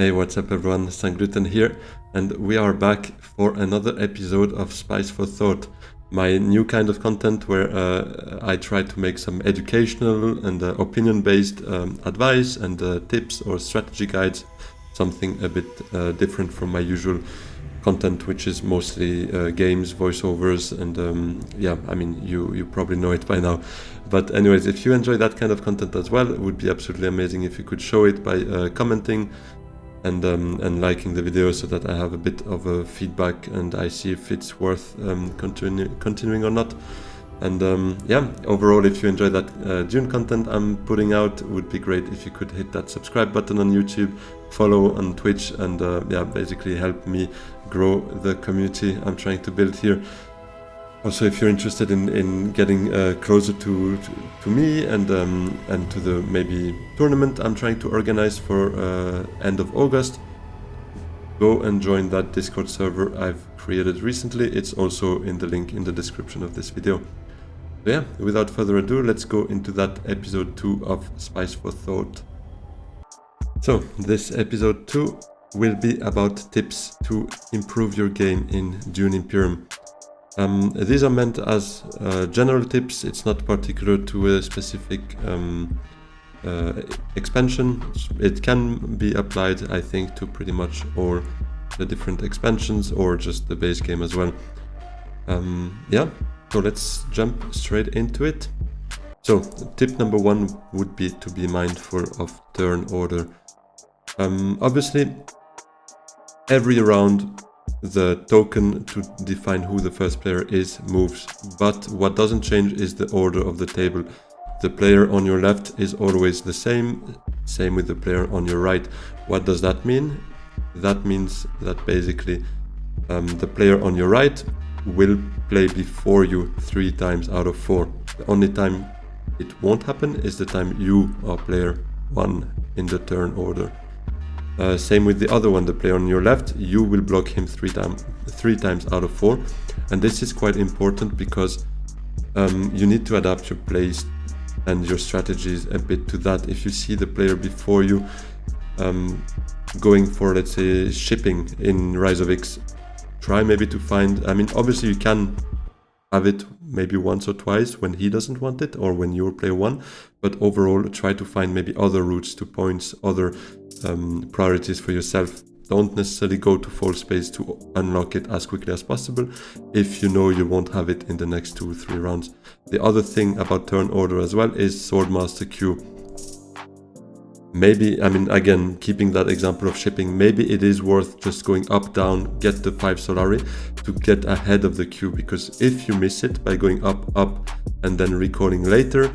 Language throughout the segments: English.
Hey, what's up everyone, Sangtuary here, and we are back for another episode of Spice for Thought, my new kind of content where I try to make some educational and opinion-based advice and tips or strategy guides, something a bit different from my usual content, which is mostly games, voiceovers, and yeah, I mean, you probably know it by now. But anyways, if you enjoy that kind of content as well, it would be absolutely amazing if you could show it by commenting and liking the video, so that I have a bit of a feedback and I see if it's worth continuing or not. And yeah, overall, if you enjoy that Dune content I'm putting out, it would be great if you could hit that subscribe button on YouTube, follow on Twitch, and yeah, basically help me grow the community I'm trying to build here. Also, if you're interested in getting closer to me and to the maybe tournament I'm trying to organize for end of August, go and join that Discord server I've created recently. It's also in the link in the description of this video. So yeah, without further ado, let's go into that episode 2 of Spice for Thought. So this episode 2 will be about tips to improve your game in Dune Imperium. These are meant as general tips. It's not particular to a specific expansion. It can be applied, I think, to pretty much all the different expansions or just the base game as well. Yeah, so let's jump straight into it. So tip number 1 would be to be mindful of turn order. Obviously, every round the token to define who the first player is moves, but what doesn't change is the order of the table. The player on your left is always the same with the player on your right. What does that mean? That means that basically the player on your right will play before you 3 times out of 4. The only time it won't happen is the time you are player 1 in the turn order. Same with the other one, the player on your left, you will block him 3 times out of 4. And this is quite important because you need to adapt your plays and your strategies a bit to that. If you see the player before you going for, let's say, shipping in Rise of X, try maybe to find, I mean, obviously you can have it maybe once or twice when he doesn't want it or when you're player 1, but overall try to find maybe other routes to points, other priorities for yourself. Don't necessarily go to full space to unlock it as quickly as possible if you know you won't have it in the next 2 or 3 rounds. The other thing about turn order as well is Swordmaster queue. Maybe, I mean, again, keeping that example of shipping, maybe it is worth just going up, down, get the 5 Solari to get ahead of the queue, because if you miss it by going up, and then recalling later,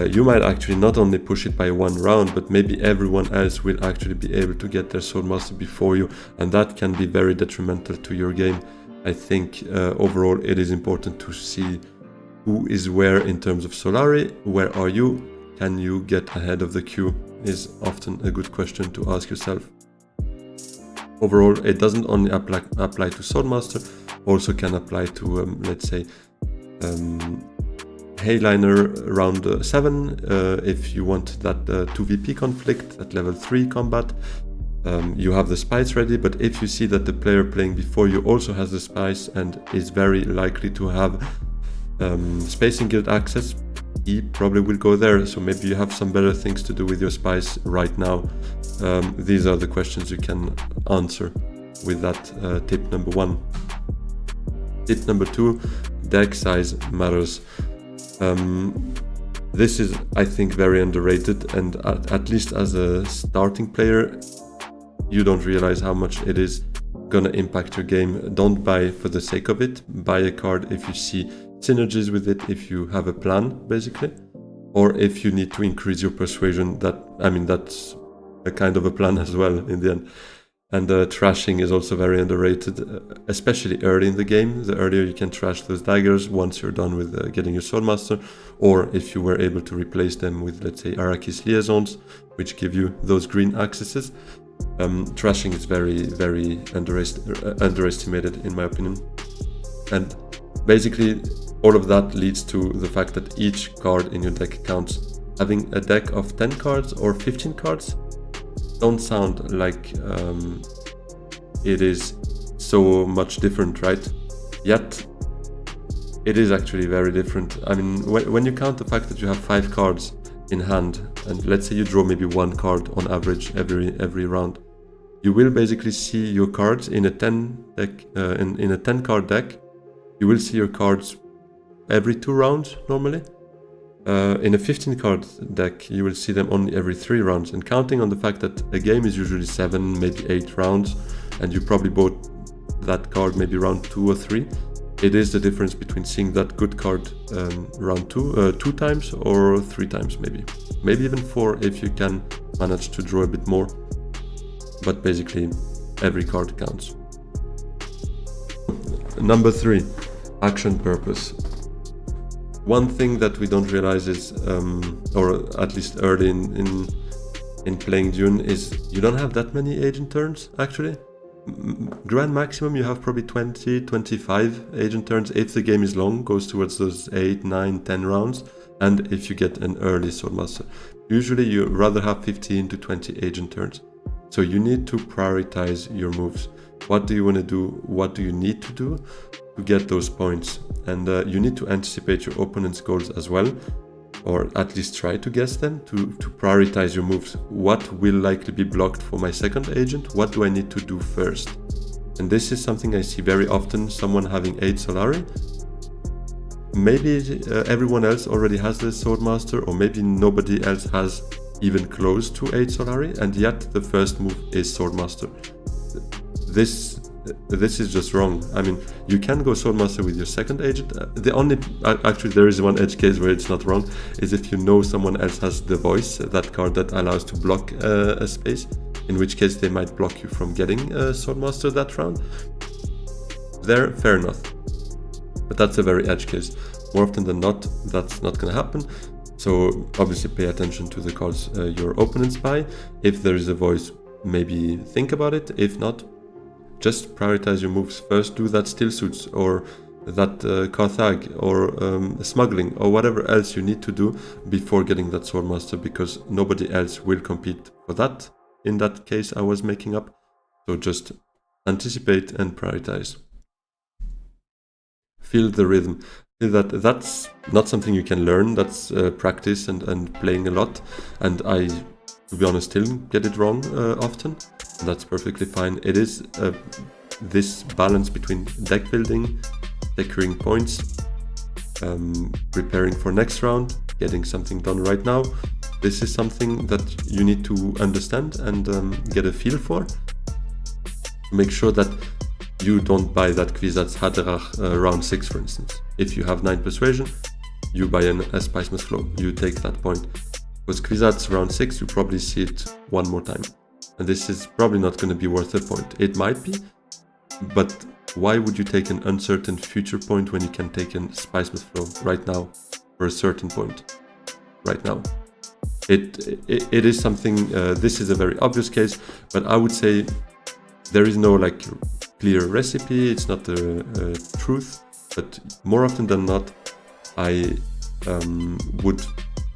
you might actually not only push it by 1 round, but maybe everyone else will actually be able to get their Swordmaster before you, and that can be very detrimental to your game. I think overall it is important to see who is where in terms of Solari. Where are you? Can you get ahead of the queue? Is often a good question to ask yourself. Overall, it doesn't only apply to Swordmaster, also can apply to, let's say, Hayliner round 7, if you want that 2VP conflict at level 3 combat. You have the spice ready, but if you see that the player playing before you also has the spice and is very likely to have Spacing Guild access, he probably will go there, so maybe you have some better things to do with your spice right now. These are the questions you can answer with that tip number 1. Tip number 2, deck size matters. This is, I think, very underrated, and at least as a starting player, you don't realize how much it is gonna impact your game. Don't buy for the sake of it. Buy a card if you see synergies with it, if you have a plan, basically, or if you need to increase your persuasion. That, I mean, that's a kind of a plan as well in the end. And trashing is also very underrated, especially early in the game. The earlier you can trash those daggers once you're done with getting your Swordmaster, or if you were able to replace them with, let's say, Arrakis liaisons, which give you those green accesses. Trashing is very, very underestimated in my opinion. And basically all of that leads to the fact that each card in your deck counts. Having a deck of 10 cards or 15 cards don't sound like it is so much different, right? Yet it is actually very different. I mean, when you count the fact that you have 5 cards in hand, and let's say you draw maybe 1 card on average every round, you will basically see your cards in a 10 deck. In a 10 card deck, you will see your cards every 2 rounds normally. In a 15 card deck, you will see them only every 3 rounds. And counting on the fact that a game is usually 7, maybe 8 rounds, and you probably bought that card maybe round 2 or 3, it is the difference between seeing that good card round 2 times or 3 times maybe even 4 if you can manage to draw a bit more. But basically every card counts. Number 3, action purpose. One thing that we don't realize is, or at least early in playing Dune, is you don't have that many agent turns actually. Grand maximum you have probably 20, 25 agent turns if the game is long, goes towards those 8, 9, 10 rounds, and if you get an early Swordmaster. Usually you rather have 15 to 20 agent turns. So you need to prioritize your moves. What do you want to do? What do you need to do to get those points? And you need to anticipate your opponent's goals as well, or at least try to guess them, to prioritize your moves. What will likely be blocked for my second agent? What do I need to do first? And this is something I see very often, someone having 8 Solari. Maybe everyone else already has the Swordmaster, or maybe nobody else has even close to 8 Solari, and yet the first move is Swordmaster. This is just wrong. I mean, you can go Swordmaster with your second agent. Actually there is one edge case where it's not wrong, is if you know someone else has the voice, that card that allows to block a space, in which case they might block you from getting a Swordmaster that round. There, fair enough. But that's a very edge case. More often than not, that's not gonna happen. So obviously pay attention to the cards your opponents buy. If there is a voice, maybe think about it. If not, just prioritize your moves first. Do that Still Suits, or that Carthage, or Smuggling, or whatever else you need to do before getting that Swordmaster, because nobody else will compete for that. In that case I was making up. So just anticipate and prioritize. Feel the rhythm. That's not something you can learn. That's practice and playing a lot. And I, to be honest, still get it wrong often. That's perfectly fine. It is this balance between deck building, securing points, preparing for next round, getting something done right now. This is something that you need to understand and get a feel for. Make sure that you don't buy that Kwisatz Haderach round 6, for instance. If you have 9 persuasion, you buy a Spice Must Flow. You take that point. Because Kwisatz round 6, you probably see it one more time. And this is probably not going to be worth a point. It might be, but why would you take an uncertain future point when you can take a Spice Must Flow right now for a certain point right now? It is something, this is a very obvious case, but I would say there is no like clear recipe. It's not the truth, but more often than not, I would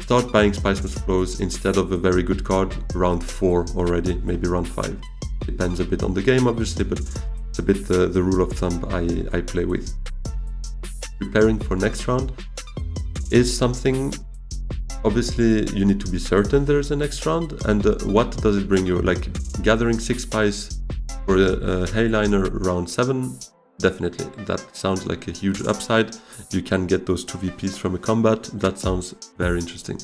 start buying Spice Must Flows instead of a very good card round 4 already, maybe round 5. Depends a bit on the game, obviously, but it's a bit the rule of thumb I play with. Preparing for next round is something, obviously you need to be certain there's a next round, and what does it bring you? Like gathering 6 spice for a Hayliner round 7, definitely. That sounds like a huge upside. You can get those 2 VPs from a combat. That sounds very interesting.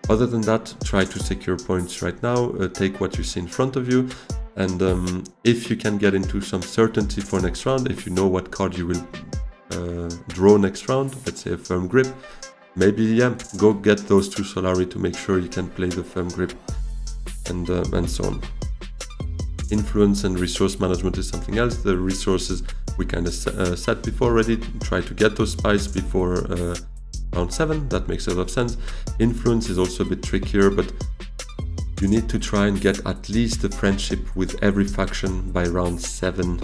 Other than that, try to secure points right now. Take what you see in front of you. And if you can get into some certainty for next round, if you know what card you will draw next round, let's say a Firm Grip, maybe go get those 2 Solari to make sure you can play the Firm Grip, and so on. Influence and resource management is something else. The resources we kind of said before already. Try to get those spice before round 7. That makes a lot of sense. Influence is also a bit trickier, but you need to try and get at least a friendship with every faction by round 7,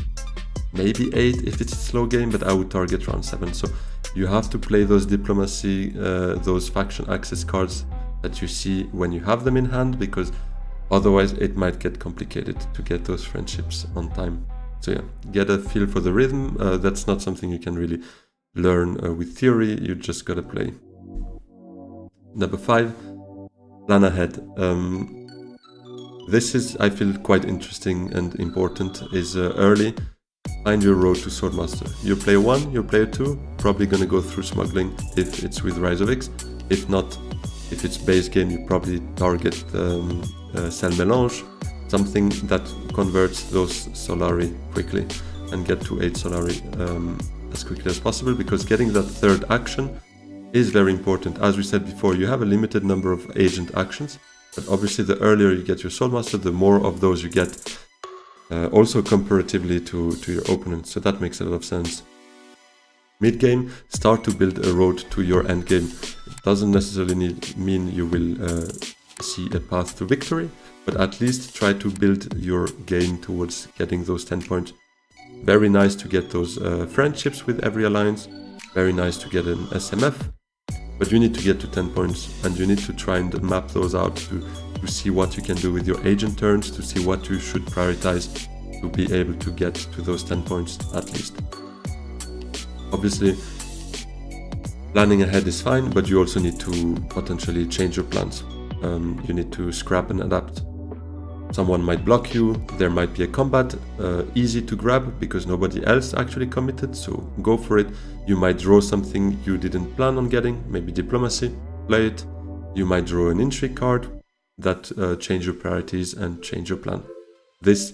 maybe 8 if it's a slow game, but I would target round 7. So you have to play those diplomacy, those faction access cards that you see when you have them in hand, because Otherwise, it might get complicated to get those friendships on time. So yeah, get a feel for the rhythm. That's not something you can really learn with theory. You just gotta play. Number 5, plan ahead. This is, I feel, quite interesting and important, is early. Find your road to Swordmaster. Your player 1, your player 2, probably gonna go through smuggling if it's with Rise of X. If not, if it's base game, you probably target Cell Melange, something that converts those Solari quickly, and get to 8 Solari as quickly as possible, because getting that third action is very important. As we said before, you have a limited number of agent actions, but obviously the earlier you get your Soulmaster, the more of those you get, also comparatively to your opponent, so that makes a lot of sense. Mid-game, start to build a road to your end game. It doesn't necessarily mean you will see a path to victory, but at least try to build your game towards getting those 10 points. Very nice to get those friendships with every alliance, very nice to get an SMF, but you need to get to 10 points, and you need to try and map those out to see what you can do with your agent turns, to see what you should prioritize to be able to get to those 10 points at least. Obviously, planning ahead is fine, but you also need to potentially change your plans. You need to scrap and adapt. Someone might block you, there might be a combat, easy to grab because nobody else actually committed, so go for it. You might draw something you didn't plan on getting, maybe diplomacy, play it. You might draw an intrigue card that change your priorities and change your plan. This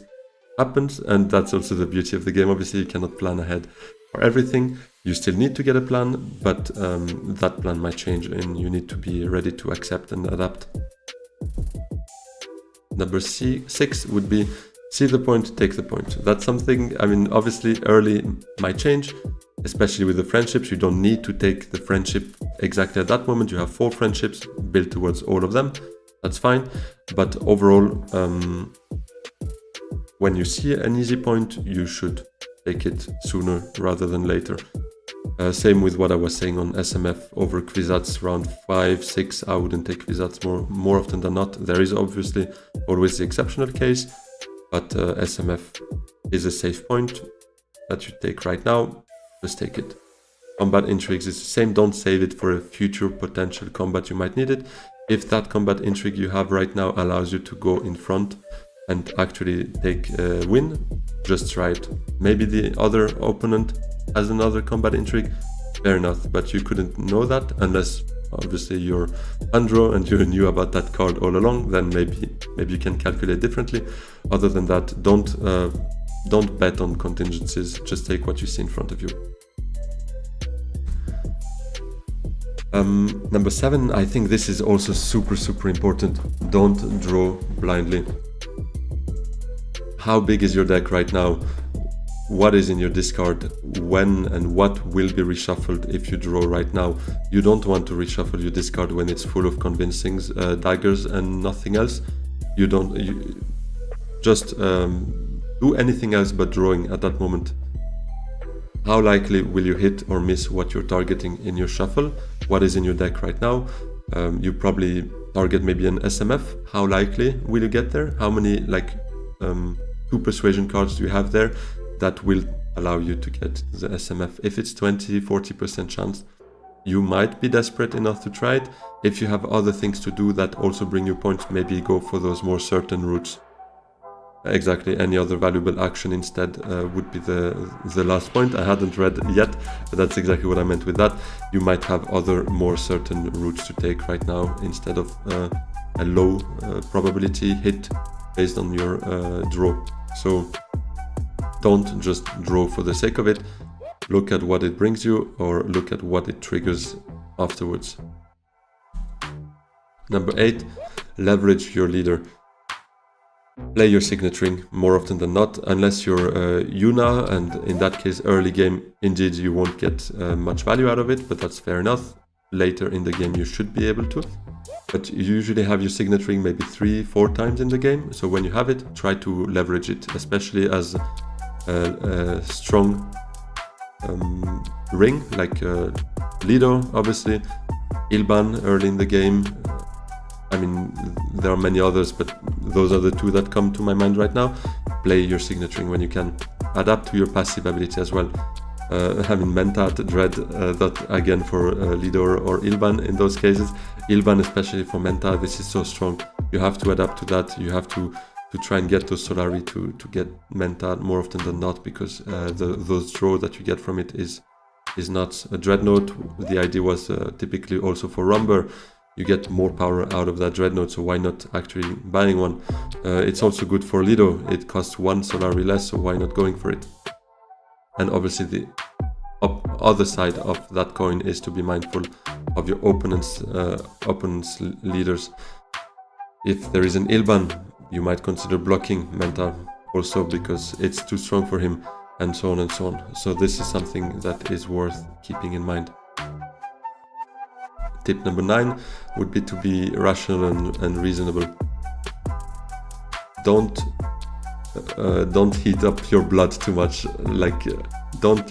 happens, and that's also the beauty of the game. Obviously, you cannot plan ahead for everything. You still need to get a plan, but that plan might change, and you need to be ready to accept and adapt. Number 6 would be see the point, take the point. That's something, I mean, obviously early might change, especially with the friendships. You don't need to take the friendship exactly at that moment. You have 4 friendships, build towards all of them. That's fine. But overall, when you see an easy point, you should take it sooner rather than later. Same with what I was saying on SMF over Kwisatz round 5, 6. I wouldn't take Kwisatz more often than not. There is obviously always the exceptional case, but SMF is a safe point that you take right now. Just take it. Combat intrigues is the same. Don't save it for a future potential combat you might need it. If that combat intrigue you have right now allows you to go in front and actually take a win, just try it. Maybe the other opponent has another combat intrigue, fair enough, but you couldn't know that unless obviously you're Andro and you knew about that card all along. Then maybe you can calculate differently. Other than that, don't bet on contingencies, just take what you see in front of you. Number 7, I think this is also super important. Don't draw blindly. How big is your deck right now? What is in your discard? When and what will be reshuffled if you draw right now? You don't want to reshuffle your discard when it's full of convincings, daggers and nothing else. You just do anything else but drawing at that moment. How likely will you hit or miss what you're targeting in your shuffle? What is in your deck right now? You probably target maybe an SMF. How likely will you get there? How many 2 persuasion cards do you have there that will allow you to get the SMF? If it's 20-40% chance, you might be desperate enough to try it. If you have other things to do that also bring you points, maybe go for those more certain routes. Exactly, any other valuable action instead would be the last point. I hadn't read yet, but that's exactly what I meant with that. You might have other more certain routes to take right now instead of a low probability hit based on your draw. So don't just draw for the sake of it. Look at what it brings you, or look at what it triggers afterwards. Number 8, leverage your leader. Play your signet ring more often than not, unless you're Yuna, and in that case early game indeed you won't get much value out of it, but that's fair enough. Later in the game you should be able to, but you usually have your signet ring maybe 3-4 times in the game, so when you have it, try to leverage it, especially as a strong ring like Lido, obviously, Ilban early in the game. I mean, there are many others, but those are the two that come to my mind right now. Play your signaturing when you can. Adapt to your passive ability as well. I mean, Mentat, Dread, that again for Lidor or Ilban in those cases. Ilban, especially for Menta, this is so strong. You have to adapt to that. You have to try and get those Solari to get Menta more often than not, because those draw that you get from it is not a Dreadnought. The idea was typically also for Rumber. You get more power out of that Dreadnought, so why not actually buying one? It's also good for Lido. It costs 1 Solari less, so why not going for it? And obviously the other side of that coin is to be mindful of your opponent's leaders. If there is an Ilban, you might consider blocking Menta also, because it's too strong for him, and so on and so on. So this is something that is worth keeping in mind. Tip number 9 would be to be rational and reasonable. Don't heat up your blood too much. Don't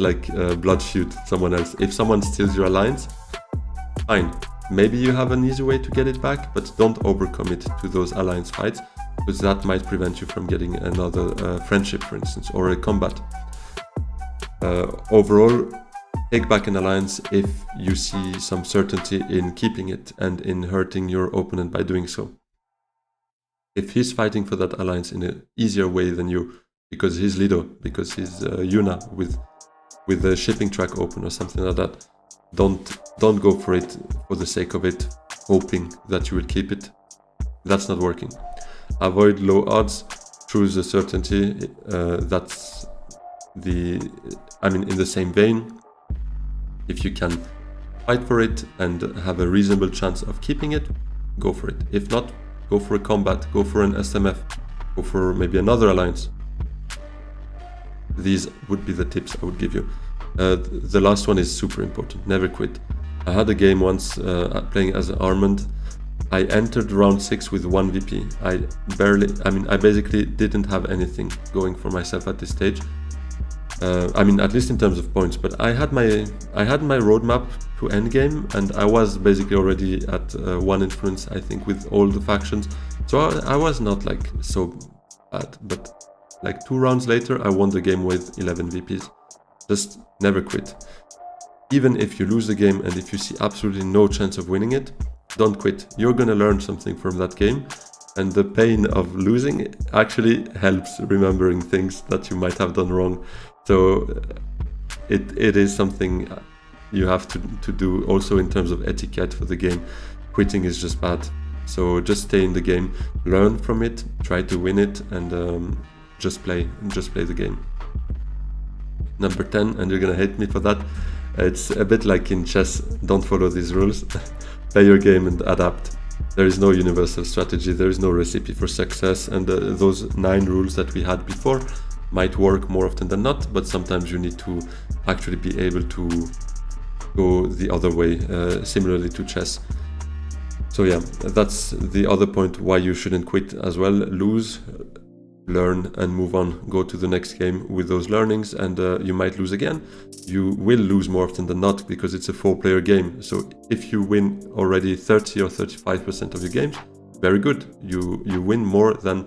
blood shoot someone else. If someone steals your alliance, fine. Maybe you have an easy way to get it back, but don't overcommit to those alliance fights, because that might prevent you from getting another friendship, for instance, or a combat. Overall, take back an alliance if you see some certainty in keeping it and in hurting your opponent by doing so. If he's fighting for that alliance in an easier way than you, because he's Lido, because he's Yuna with the shipping track open or something like that, don't go for it for the sake of it, hoping that you will keep it. That's not working. Avoid low odds, choose a certainty. That's in the same vein. If you can fight for it and have a reasonable chance of keeping it, go for it. If not, go for a combat, go for an SMF, go for maybe another alliance. These would be the tips I would give you. The last one is super important. Never quit. I had a game once playing as Armand. I entered round 6 with 1 VP. I basically didn't have anything going for myself at this stage. At least in terms of points, but I had my roadmap to endgame, and I was basically already at 1 influence, I think, with all the factions. So I was not so bad, but 2 rounds later, I won the game with 11 VPs. Just never quit. Even if you lose the game and if you see absolutely no chance of winning it, don't quit. You're gonna learn something from that game, and the pain of losing actually helps remembering things that you might have done wrong. So it is something you have to do also in terms of etiquette for the game. Quitting is just bad. So just stay in the game, learn from it, try to win it, and just play the game. Number 10, and you're gonna hate me for that. It's a bit like in chess. Don't follow these rules. Play your game and adapt. There is no universal strategy. There is no recipe for success. And those 9 rules that we had before might work more often than not, but sometimes you need to actually be able to go the other way, similarly to chess. So yeah, that's the other point why you shouldn't quit as well. Lose, learn, and move on. Go to the next game with those learnings, and you might lose again. You will lose more often than not because it's a 4-player game. So if you win already 30 or 35% of your games, very good. You win more than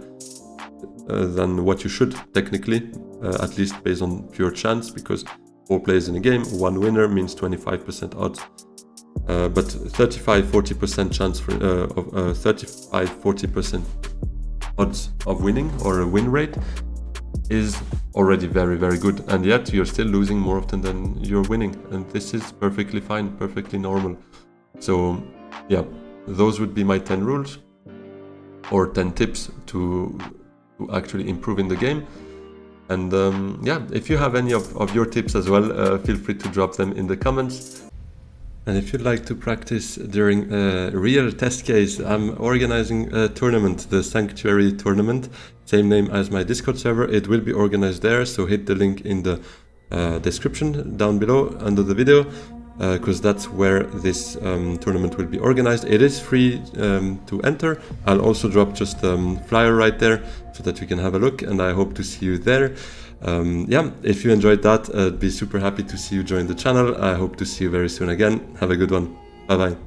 what you should technically, at least based on pure chance, because 4 players in a game, 1 winner means 25% odds. But 35-40% chance for 35-40% odds of winning, or a win rate, is already very, very good, and yet you're still losing more often than you're winning, and this is perfectly fine, perfectly normal. So yeah, those would be my 10 rules or 10 tips to actually improve in the game. And yeah, if you have any of your tips as well, feel free to drop them in the comments. And if you'd like to practice during a real test case, I'm organizing a tournament, the Sangtuary Tournament, same name as my Discord server. It will be organized there, so hit the link in the description down below under the video, because that's where this tournament will be organized. It is free to enter. I'll also drop just a flyer right there so that you can have a look, and I hope to see you there. Yeah, if you enjoyed that, I'd be super happy to see you join the channel. I hope to see you very soon again. Have a good one. Bye bye.